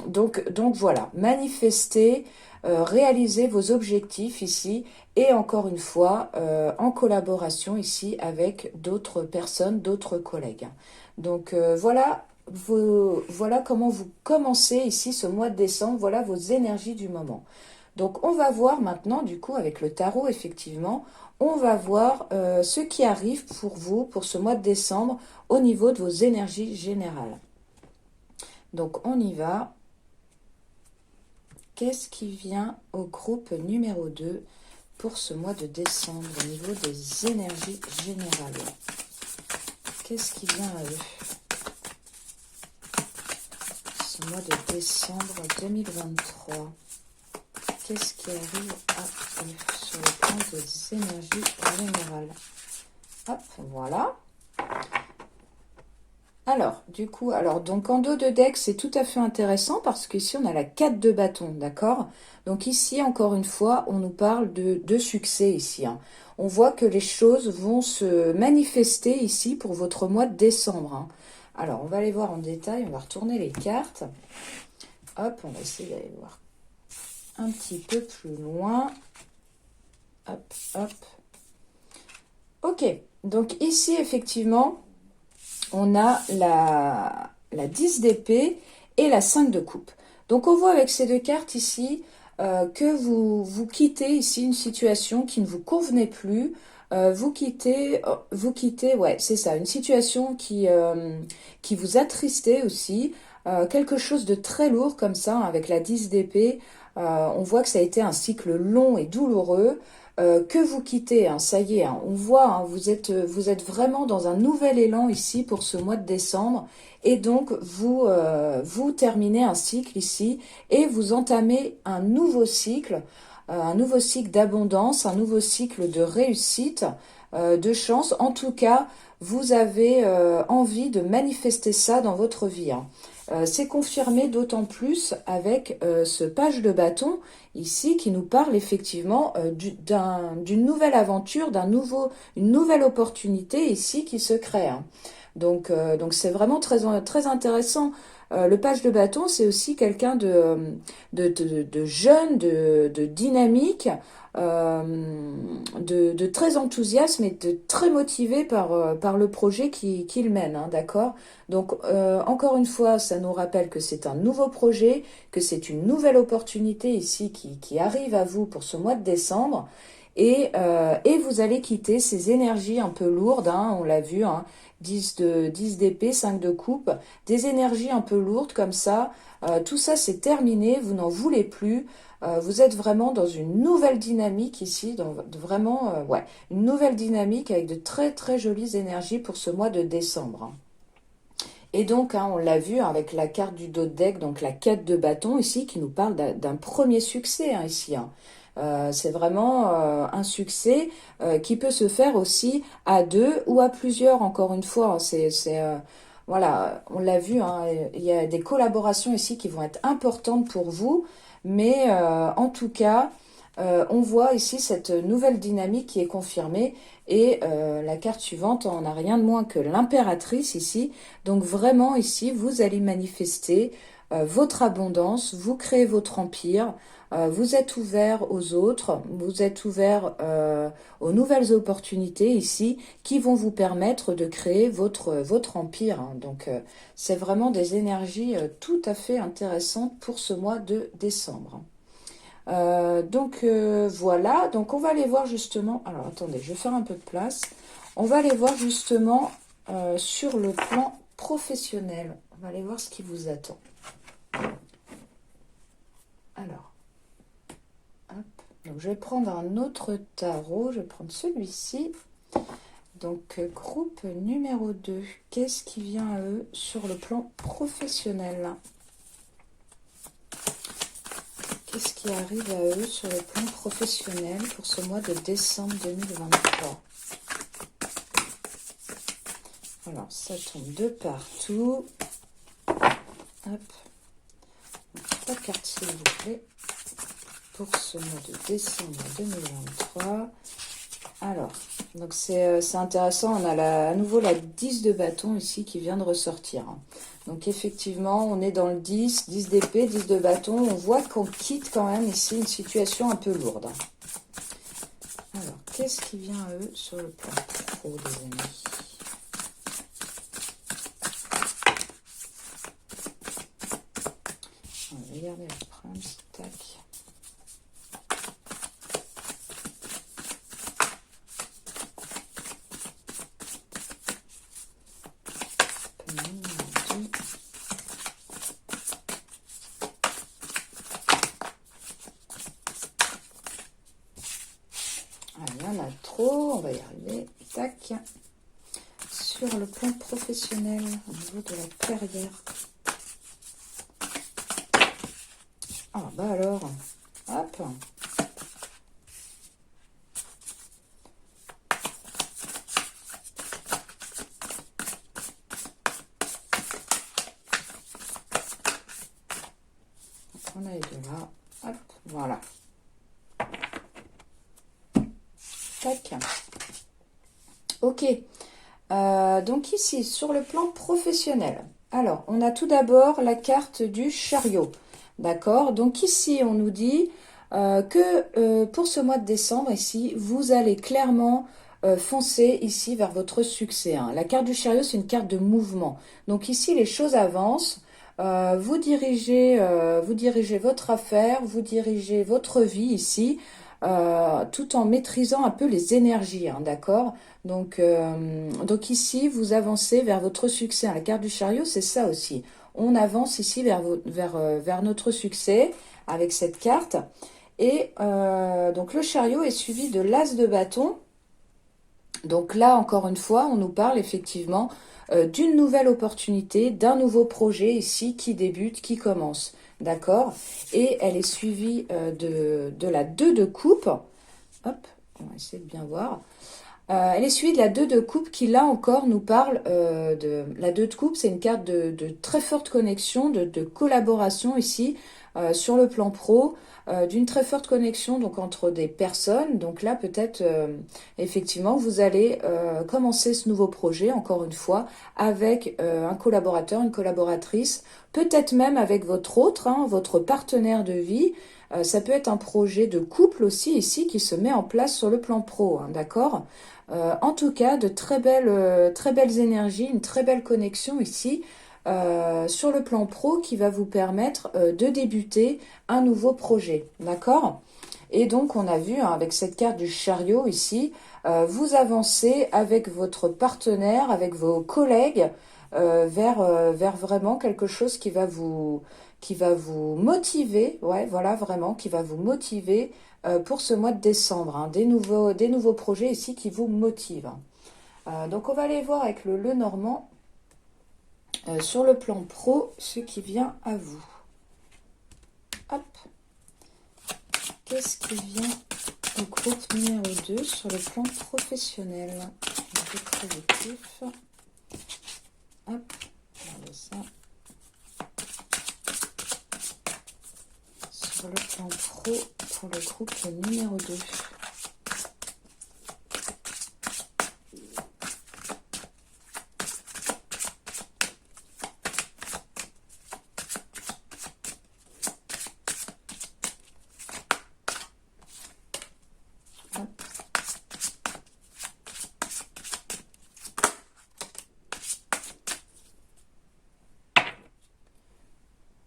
Donc voilà, manifester, réaliser vos objectifs ici et encore une fois en collaboration ici avec d'autres personnes, d'autres collègues. Donc voilà comment vous commencez ici ce mois de décembre, voilà vos énergies du moment. Donc on va voir maintenant du coup avec le tarot effectivement, on va voir ce qui arrive pour vous pour ce mois de décembre au niveau de vos énergies générales. Donc on y va. Qu'est-ce qui vient au groupe numéro 2 pour ce mois de décembre au niveau des énergies générales? Qu'est-ce qui vient à eux ce mois de décembre 2023? Qu'est-ce qui arrive à eux sur le plan des énergies générales? Hop, voilà. Alors, du coup, donc en dos de deck, c'est tout à fait intéressant parce qu'ici, on a la 4 de bâton, d'accord? Donc ici, encore une fois, on nous parle de succès ici, hein. On voit que les choses vont se manifester ici pour votre mois de décembre, hein. Alors, on va aller voir en détail, on va retourner les cartes. Hop, on va essayer d'aller voir un petit peu plus loin. Hop, hop. Ok, donc ici, effectivement, on a la 10 d'épée et la 5 de coupe. Donc on voit avec ces deux cartes ici que vous quittez ici une situation qui ne vous convenait plus. Vous quittez, ouais, c'est ça, une situation qui vous attristait aussi. Quelque chose de très lourd comme ça, hein, avec la 10 d'épée. On voit que ça a été un cycle long et douloureux. Que vous quittez, hein, ça y est, hein, on voit, hein, vous êtes vraiment dans un nouvel élan ici pour ce mois de décembre et donc vous terminez un cycle ici et vous entamez un nouveau cycle d'abondance, un nouveau cycle de réussite, de chance. En tout cas, vous avez envie de manifester ça dans votre vie, hein. C'est confirmé d'autant plus avec ce page de bâton ici qui nous parle effectivement d'une nouvelle aventure, une nouvelle opportunité ici qui se crée, hein. Donc c'est vraiment très intéressant. Le page de bâton, c'est aussi quelqu'un de jeune, de dynamique, de très enthousiaste et de très motivé par le projet qu'il mène, hein, d'accord? Donc, encore une fois, ça nous rappelle que c'est un nouveau projet, que c'est une nouvelle opportunité ici qui arrive à vous pour ce mois de décembre. Et vous allez quitter ces énergies un peu lourdes, hein, on l'a vu, hein, 10 d'épée, 5 de coupe, des énergies un peu lourdes comme ça. Tout ça, c'est terminé, vous n'en voulez plus. Vous êtes vraiment dans une nouvelle dynamique ici, ouais, une nouvelle dynamique avec de très très jolies énergies pour ce mois de décembre, hein. Et donc, hein, on l'a vu, hein, avec la carte du dos de deck, donc la 4 de bâton ici, qui nous parle d'un premier succès, hein, ici, hein. C'est vraiment un succès qui peut se faire aussi à deux ou à plusieurs, encore une fois, hein. Voilà, on l'a vu, hein, il y a des collaborations ici qui vont être importantes pour vous, mais en tout cas, on voit ici cette nouvelle dynamique qui est confirmée et la carte suivante, on n'a rien de moins que l'impératrice ici. Donc vraiment ici, vous allez manifester votre abondance, vous créez votre empire, vous êtes ouvert aux autres, vous êtes ouvert aux nouvelles opportunités ici qui vont vous permettre de créer votre empire, hein. Donc c'est vraiment des énergies tout à fait intéressantes pour ce mois de décembre. Voilà, donc on va aller voir justement, alors attendez, je vais faire un peu de place, on va aller voir justement sur le plan professionnel, on va aller voir ce qui vous attend. Alors, hop, donc je vais prendre un autre tarot, je vais prendre celui-ci, donc groupe numéro 2, qu'est-ce qui vient à eux sur le plan professionnel? Qu'est-ce qui arrive à eux sur le plan professionnel pour ce mois de décembre 2023? Alors, ça tombe de partout. Hop. 3 cartes, s'il vous plaît, pour ce mois de décembre 2023. Alors, donc c'est intéressant. On a à nouveau la 10 de bâton ici qui vient de ressortir. Donc, effectivement, on est dans le 10 d'épée, 10 de bâton. On voit qu'on quitte quand même ici une situation un peu lourde. Alors, qu'est-ce qui vient à eux sur le plan pro, les amis? Regardez le prince, tac. Il y en a trop, on va y arriver. Tac. Sur le plan professionnel, au niveau de la carrière. Ah bah alors, hop. On a les deux là, hop, voilà. Tac. Ok. Donc ici, sur le plan professionnel, alors, on a tout d'abord la carte du chariot. D'accord? Donc ici, on nous dit que pour ce mois de décembre, ici, vous allez clairement foncer ici vers votre succès. Hein. La carte du chariot, c'est une carte de mouvement. Donc ici, les choses avancent. Vous dirigez votre affaire, vous dirigez votre vie ici, tout en maîtrisant un peu les énergies, hein, d'accord? Donc ici, vous avancez vers votre succès. Hein. La carte du chariot, c'est ça aussi. On avance ici vers notre succès avec cette carte. Et donc le chariot est suivi de l'as de bâton. Donc là, encore une fois, on nous parle effectivement d'une nouvelle opportunité, d'un nouveau projet ici qui débute, qui commence. D'accord? Et elle est suivie de la 2 de coupe. Hop, on va essayer de bien voir. Elle est suivie de la 2 de coupe qui, là encore, nous parle de... La 2 de coupe, c'est une carte de très forte connexion, de collaboration ici, sur le plan pro, d'une très forte connexion donc entre des personnes. Donc là, peut-être, effectivement, vous allez commencer ce nouveau projet, encore une fois, avec un collaborateur, une collaboratrice, peut-être même avec votre autre, hein, votre partenaire de vie. Ça peut être un projet de couple aussi ici qui se met en place sur le plan pro, hein, d'accord? En tout cas, de très belles énergies, une très belle connexion ici sur le plan pro qui va vous permettre de débuter un nouveau projet, d'accord? Et donc, on a vu hein, avec cette carte du chariot ici, vous avancez avec votre partenaire, avec vos collègues vers vraiment quelque chose qui va vous motiver, ouais, voilà, vraiment, qui va vous motiver pour ce mois de décembre. Hein, des nouveaux projets ici qui vous motivent. Donc, on va aller voir avec le Lenormand sur le plan pro ce qui vient à vous. Hop. Qu'est-ce qui vient au groupe numéro 2 sur le plan professionnel? Hop, regardez ça. Sur le plan pro pour le groupe numéro 2.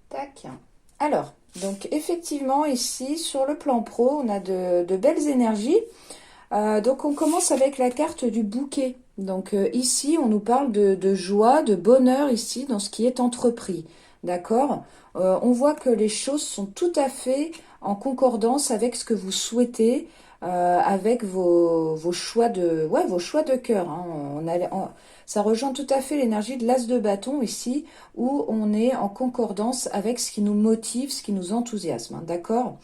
Tac. Alors, donc effectivement ici sur le plan pro, on a de belles énergies. Donc on commence avec la carte du bouquet. Donc ici, on nous parle de joie, de bonheur ici dans ce qui est entrepris. D'accord? On voit que les choses sont tout à fait en concordance avec ce que vous souhaitez, avec vos choix de cœur. Hein. ça rejoint tout à fait l'énergie de l'As de bâton ici, où on est en concordance avec ce qui nous motive, ce qui nous enthousiasme, hein, d'accord?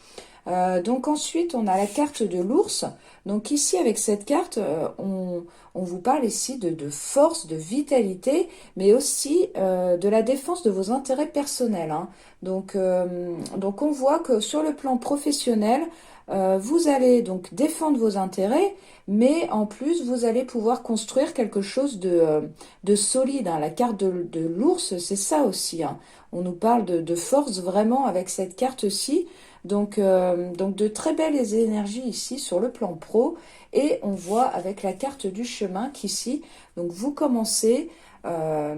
Donc ensuite, on a la carte de l'ours. Donc ici, avec cette carte, on vous parle ici de force, de vitalité, mais aussi de la défense de vos intérêts personnels, hein. Donc on voit que sur le plan professionnel, vous allez donc défendre vos intérêts, mais en plus, vous allez pouvoir construire quelque chose de solide, hein. La carte de l'ours, c'est ça aussi, hein. On nous parle de force vraiment avec cette carte-ci. Donc de très belles énergies ici sur le plan pro. Et on voit avec la carte du chemin qu'ici, donc vous commencez un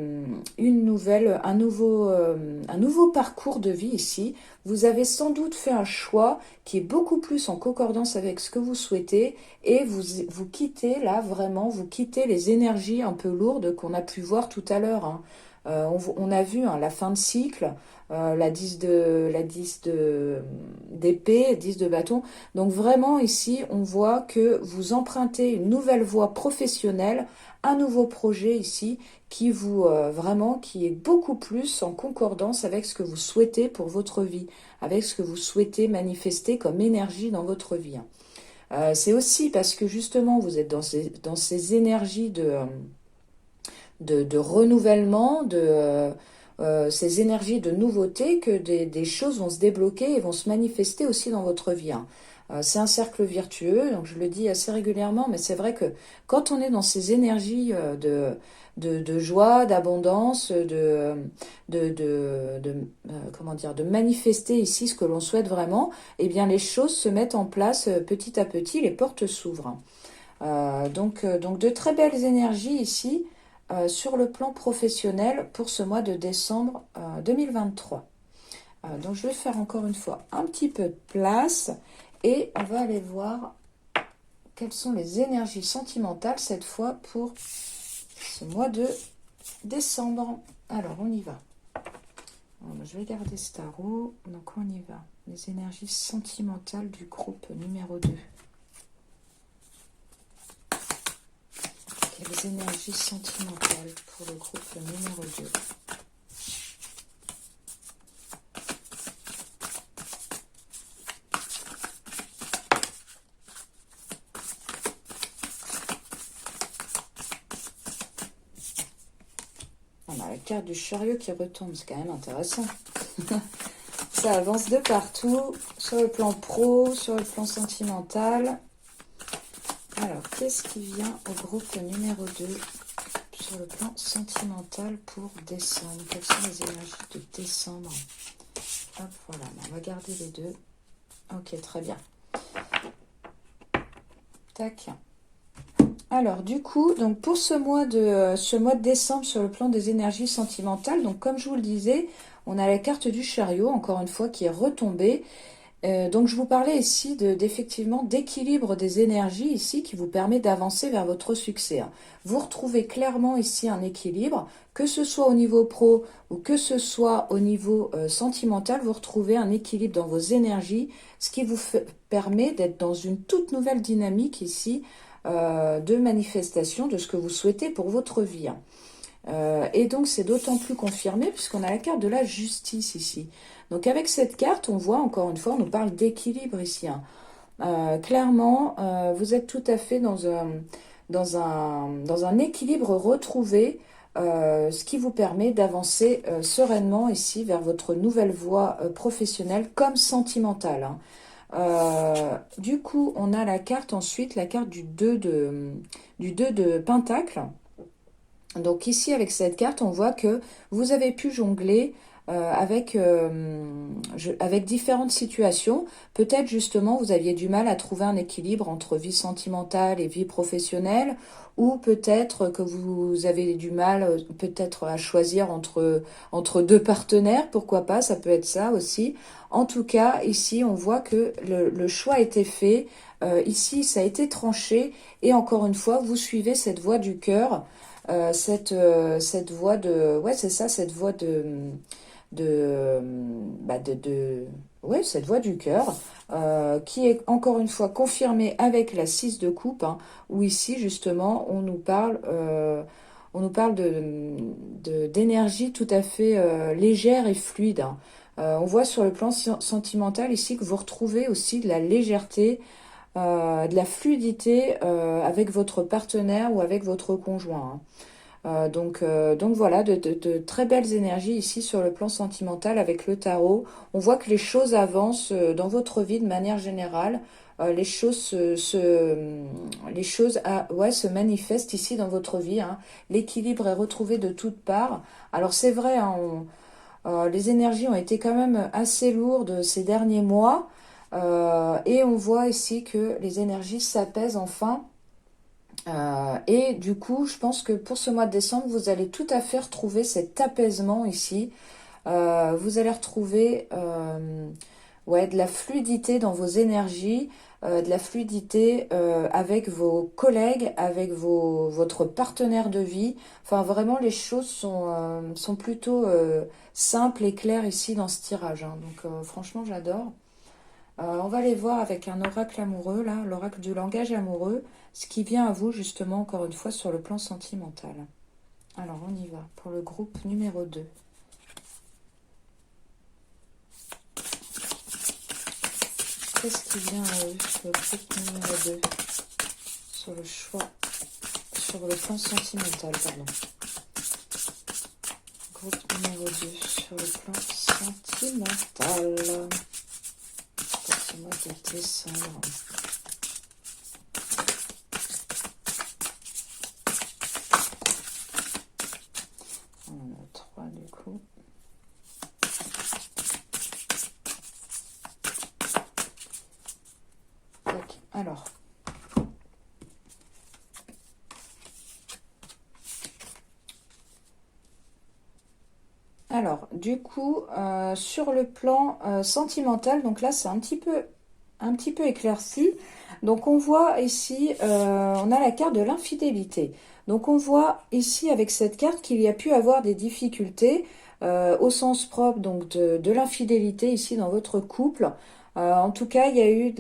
nouveau parcours de vie ici. Vous avez sans doute fait un choix qui est beaucoup plus en concordance avec ce que vous souhaitez et vous quittez là vraiment, vous quittez les énergies un peu lourdes qu'on a pu voir tout à l'heure, hein. On a vu, hein, la fin de cycle, la 10 d'épée, 10 de bâton. Donc vraiment ici, on voit que vous empruntez une nouvelle voie professionnelle, un nouveau projet ici qui vous vraiment qui est beaucoup plus en concordance avec ce que vous souhaitez pour votre vie, avec ce que vous souhaitez manifester comme énergie dans votre vie, hein. C'est aussi parce que justement vous êtes dans ces énergies de renouvellement, ces énergies de nouveauté, que des choses vont se débloquer et vont se manifester aussi dans votre vie, hein. C'est un cercle vertueux, donc je le dis assez régulièrement, mais c'est vrai que quand on est dans ces énergies de joie, d'abondance, comment dire, de manifester ici ce que l'on souhaite vraiment, eh bien les choses se mettent en place petit à petit, les portes s'ouvrent, hein. Donc de très belles énergies ici sur le plan professionnel pour ce mois de décembre 2023. Donc je vais faire encore une fois un petit peu de place et on va aller voir quelles sont les énergies sentimentales cette fois pour ce mois de décembre. Alors on y va. Je vais garder ce tarot, donc on y va. Les énergies sentimentales du groupe numéro 2. Les énergies sentimentales pour le groupe numéro 2. On a la carte du chariot qui retombe, c'est quand même intéressant. Ça avance de partout, sur le plan pro, sur le plan sentimental. Alors, qu'est-ce qui vient au groupe numéro 2 sur le plan sentimental pour décembre? Quelles sont les énergies de décembre? Hop, voilà, on va garder les deux. Ok, très bien. Tac. Alors, du coup, donc pour ce mois de décembre, sur le plan des énergies sentimentales, donc comme je vous le disais, on a la carte du chariot, encore une fois, qui est retombée. Donc je vous parlais ici d'effectivement d'équilibre des énergies ici qui vous permet d'avancer vers votre succès, hein. Vous retrouvez clairement ici un équilibre, que ce soit au niveau pro ou que ce soit au niveau sentimental, vous retrouvez un équilibre dans vos énergies, ce qui vous permet d'être dans une toute nouvelle dynamique ici de manifestation de ce que vous souhaitez pour votre vie, hein. Et donc c'est d'autant plus confirmé puisqu'on a la carte de la justice ici. Donc avec cette carte, on voit encore une fois, on nous parle d'équilibre ici, hein. Clairement, vous êtes tout à fait dans un équilibre retrouvé, ce qui vous permet d'avancer sereinement ici vers votre nouvelle voie professionnelle comme sentimentale, hein. Du coup, on a la carte ensuite, la carte du 2 de Pentacle. Donc ici, avec cette carte, on voit que vous avez pu jongler avec différentes situations. Peut-être justement, vous aviez du mal à trouver un équilibre entre vie sentimentale et vie professionnelle, ou peut-être que vous avez du mal peut-être à choisir entre deux partenaires, pourquoi pas, ça peut être ça aussi. En tout cas, ici, on voit que le choix a été fait. Ici, ça a été tranché, et encore une fois, vous suivez cette voie du cœur. Cette voie ouais, c'est ça, cette voie ouais, cette voie du cœur, qui est encore une fois confirmée avec la 6 de coupe, hein, où ici justement on nous parle on nous parle d'énergie tout à fait légère et fluide, hein. On voit sur le plan sentimental ici que vous retrouvez aussi de la légèreté, de la fluidité avec votre partenaire ou avec votre conjoint, hein. Donc voilà, de très belles énergies ici sur le plan sentimental avec le tarot. On voit que les choses avancent dans votre vie de manière générale. Les choses les choses ouais, se manifestent ici dans votre vie, hein. L'équilibre est retrouvé de toutes parts. Alors c'est vrai, hein, les énergies ont été quand même assez lourdes ces derniers mois. Et on voit ici que les énergies s'apaisent enfin. Et du coup, je pense que pour ce mois de décembre, vous allez tout à fait retrouver cet apaisement ici. Vous allez retrouver ouais, de la fluidité dans vos énergies, de la fluidité avec vos collègues, avec votre partenaire de vie. Enfin, vraiment, les choses sont plutôt simples et claires ici dans ce tirage, hein. Donc, franchement, j'adore. On va aller voir avec un oracle amoureux, là, l'oracle du langage amoureux, ce qui vient à vous, justement, encore une fois, sur le plan sentimental. Alors, on y va pour le groupe numéro 2. Qu'est-ce qui vient à eux, le groupe numéro 2, sur le choix, sur le plan sentimental, pardon. Groupe numéro 2, sur le plan sentimental. Pour ce mois de décembre. On en a 3 du coup. Ok, alors. Alors, du coup, sur le plan sentimental, donc là, c'est un petit peu éclairci. Donc, on voit ici, on a la carte de l'infidélité. Donc, on voit ici, avec cette carte, qu'il y a pu avoir des difficultés au sens propre, donc de l'infidélité ici dans votre couple. En tout cas, il y a eu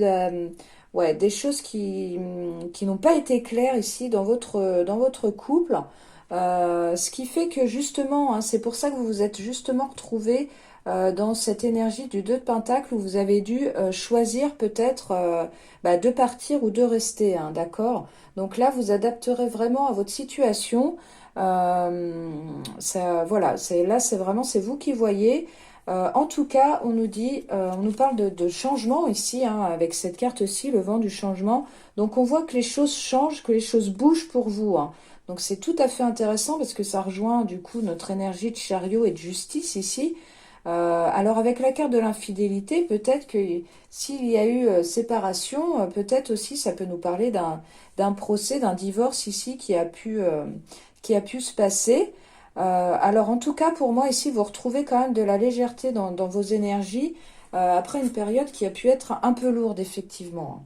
ouais, des choses qui n'ont pas été claires ici dans votre couple. Ce qui fait que justement, hein, c'est pour ça que vous vous êtes justement retrouvé dans cette énergie du 2 de Pentacle où vous avez dû choisir peut-être de partir ou de rester, hein, d'accord? Donc là, vous adapterez vraiment à votre situation. Ça, voilà, c'est vraiment, c'est vous qui voyez. En tout cas, on nous parle de changement ici, hein, avec cette carte-ci, le vent du changement. Donc on voit que les choses changent, que les choses bougent pour vous, hein. Donc c'est tout à fait intéressant parce que ça rejoint du coup notre énergie de chariot et de justice ici. Alors avec la carte de l'infidélité, peut-être que s'il y a eu séparation, peut-être aussi ça peut nous parler d'un procès, d'un divorce ici qui a pu se passer. Alors en tout cas pour moi ici vous retrouvez quand même de la légèreté dans vos énergies après une période qui a pu être un peu lourde effectivement.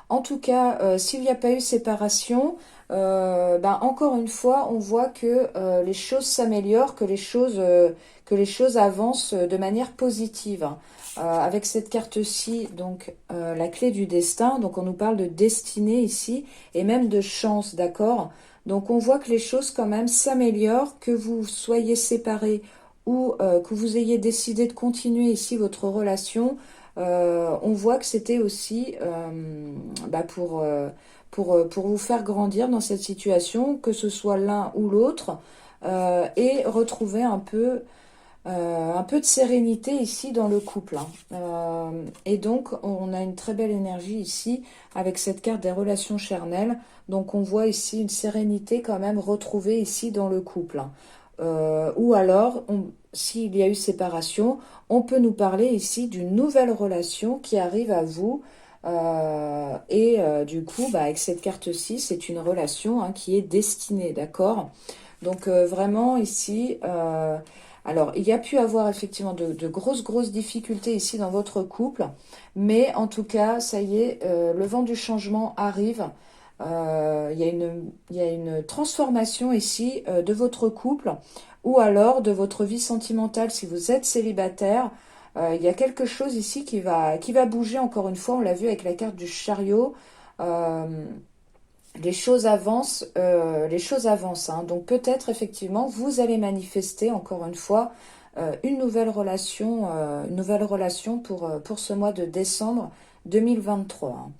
En tout cas, s'il n'y a pas eu séparation, encore une fois, on voit que les choses s'améliorent, que les choses avancent de manière positive, hein. Avec cette carte-ci, donc la clé du destin, donc on nous parle de destinée ici, et même de chance, d'accord? Donc on voit que les choses quand même s'améliorent, que vous soyez séparés ou que vous ayez décidé de continuer ici votre relation. On voit que c'était aussi pour vous faire grandir dans cette situation, que ce soit l'un ou l'autre, et retrouver un peu de sérénité ici dans le couple, hein. Et donc, on a une très belle énergie ici avec cette carte des relations charnelles. Donc, on voit ici une sérénité quand même retrouvée ici dans le couple, hein. Ou alors, s'il y a eu séparation, on peut nous parler ici d'une nouvelle relation qui arrive à vous. Du coup, avec cette carte-ci, c'est une relation, hein, qui est destinée, d'accord? Donc vraiment ici, alors il y a pu avoir effectivement de grosses difficultés ici dans votre couple, mais en tout cas, ça y est, le vent du changement arrive. Il y a une transformation ici de votre couple ou alors de votre vie sentimentale si vous êtes célibataire. Il y a quelque chose ici qui va bouger encore une fois. On l'a vu avec la carte du chariot. Euh, les choses avancent, hein. Donc peut-être effectivement vous allez manifester encore une fois une nouvelle relation pour ce mois de décembre 2023, hein.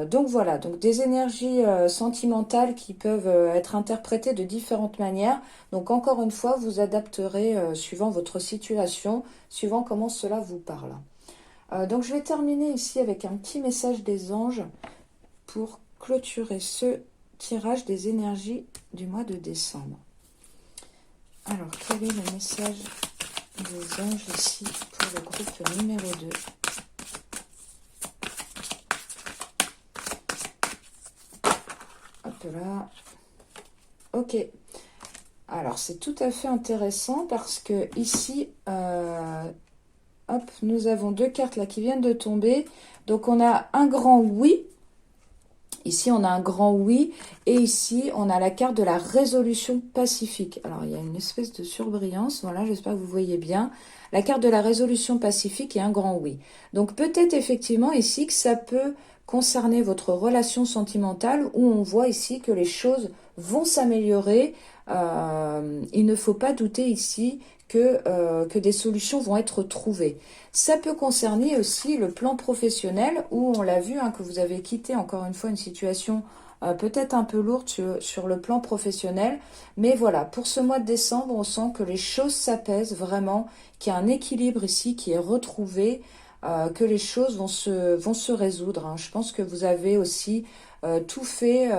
Donc voilà, donc des énergies sentimentales qui peuvent être interprétées de différentes manières. Donc encore une fois, vous adapterez suivant votre situation, suivant comment cela vous parle. Donc je vais terminer ici avec un petit message des anges pour clôturer ce tirage des énergies du mois de décembre. Alors, quel est le message des anges ici pour le groupe numéro 2? Hop là. Ok. Alors, c'est tout à fait intéressant parce que ici, hop, nous avons deux cartes là qui viennent de tomber. Donc, on a un grand oui. Ici, on a un grand oui. Et ici, on a la carte de la résolution pacifique. Alors, il y a une espèce de surbrillance. Voilà, j'espère que vous voyez bien. La carte de la résolution pacifique et un grand oui. Donc, peut-être effectivement ici que ça peut concerner votre relation sentimentale où on voit ici que les choses vont s'améliorer. Il ne faut pas douter ici que des solutions vont être trouvées. Ça peut concerner aussi le plan professionnel où on l'a vu, hein, que vous avez quitté encore une fois une situation peut-être un peu lourde sur le plan professionnel. Mais voilà, pour ce mois de décembre, on sent que les choses s'apaisent vraiment, qu'il y a un équilibre ici qui est retrouvé, que les choses vont se résoudre, hein. Je pense que vous avez aussi tout fait,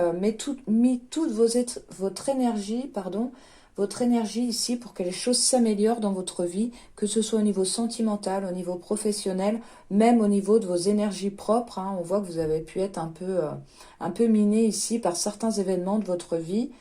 mis toute votre énergie, pardon, votre énergie ici pour que les choses s'améliorent dans votre vie, que ce soit au niveau sentimental, au niveau professionnel, même au niveau de vos énergies propres, hein. On voit que vous avez pu être un peu miné ici par certains événements de votre vie,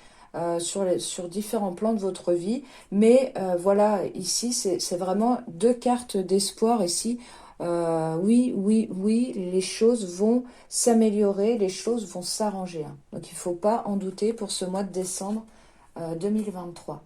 sur différents plans de votre vie. Mais voilà, ici, c'est vraiment deux cartes d'espoir ici. Oui, oui, oui, les choses vont s'améliorer, les choses vont s'arranger, hein. Donc il ne faut pas en douter pour ce mois de décembre 2023.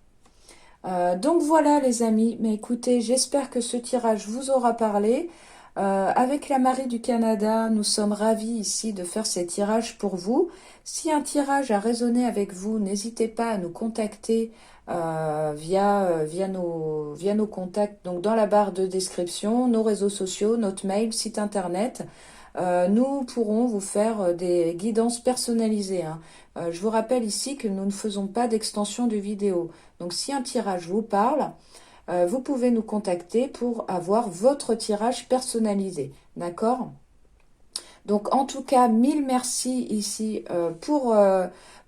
Donc voilà les amis, mais écoutez, j'espère que ce tirage vous aura parlé. Avec la Marie du Canada, nous sommes ravis ici de faire ces tirages pour vous. Si un tirage a résonné avec vous, n'hésitez pas à nous contacter via nos contacts, donc dans la barre de description, nos réseaux sociaux, notre mail, site internet. Nous pourrons vous faire des guidances personnalisées, hein. Je vous rappelle ici que nous ne faisons pas d'extension de vidéo. Donc si un tirage vous parle, vous pouvez nous contacter pour avoir votre tirage personnalisé. D'accord? Donc en tout cas, mille merci ici pour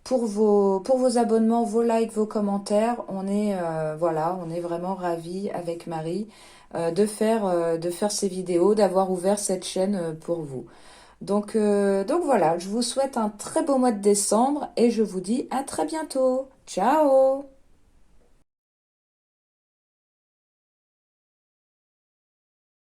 vos abonnements, vos likes, vos commentaires. Voilà, on est vraiment ravis avec Marie de faire ces vidéos, d'avoir ouvert cette chaîne pour vous. Donc voilà, je vous souhaite un très beau mois de décembre et je vous dis à très bientôt. Ciao!